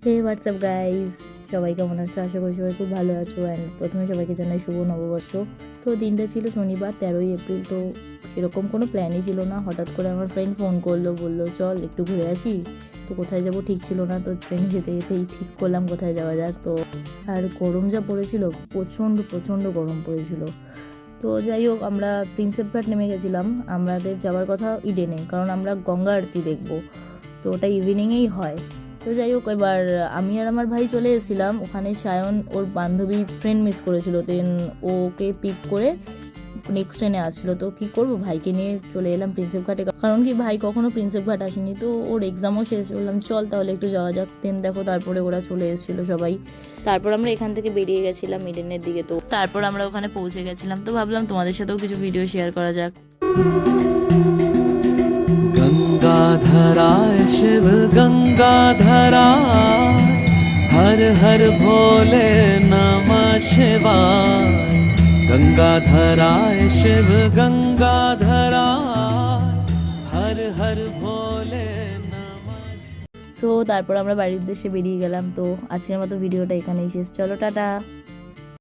হে WhatsApp guys, সবাই কেমন আছো? আশা করি সবাই খুব ভালো আছো। অ্যান্ড প্রথমে সবাইকে জানাই শুভ নববর্ষ। তো দিনটা ছিল শনিবার 13ই এপ্রিল। তো সেরকম কোনো প্ল্যানই ছিল না, হঠাৎ করে আমার ফ্রেন্ড ফোন করলো, বললো চল একটু ঘুরে আসি। তো কোথায় যাব ঠিক ছিল না, তো ট্রেনে যেতে যেতেই ঠিক করলাম কোথায় যাওয়া যাক। তো আর গরম যা পড়েছিল, প্রচণ্ড প্রচণ্ড গরম পড়েছিল। তো যাই হোক, আমরা প্রিন্সেপ ঘাট নেমে গেছিলাম। আমাদের যাওয়ার কথা ইডেনে, কারণ আমরা গঙ্গা আরতি দেখবো। তো ওটা ইভিনিংয়েই হয়। তো যাই হোক, এবার আমি আর আমার ভাই চলে এসেছিলাম ওখানে। সায়ন ওর বান্ধবী ফ্রেন্ড মিস করেছিল, দেন ওকে পিক করে নেক্সট ট্রেনে আসছিলো। তো কী করবো, ভাইকে নিয়ে চলে এলাম প্রিন্সেপ ঘাটে, কারণ কি ভাই কখনো প্রিন্সেপ ঘাট আসেনি। তো ওর এক্সামও শেষ, বললাম চল তাহলে একটু যাওয়া যাক। দেন দেখো, তারপরে ওরা চলে এসেছিলো সবাই। তারপর আমরা এখান থেকে বেরিয়ে গেছিলাম ইডেনের দিকে। তো তারপর আমরা ওখানে পৌঁছে গেছিলাম। তো ভাবলাম তোমাদের সাথেও কিছু ভিডিও শেয়ার করা যাক। गंगाधराय शिव गंगाधराय हर हर भोले नमः शिवाय गंगाधराय शिव गंगाधराय हर हर भोले नमः। সো তারপর আমরা বাড়ির উদ্দেশ্যে বেরিয়ে গেলাম। তো আজকের মতো ভিডিওটা এখানেই শেষ, চলো টাটা।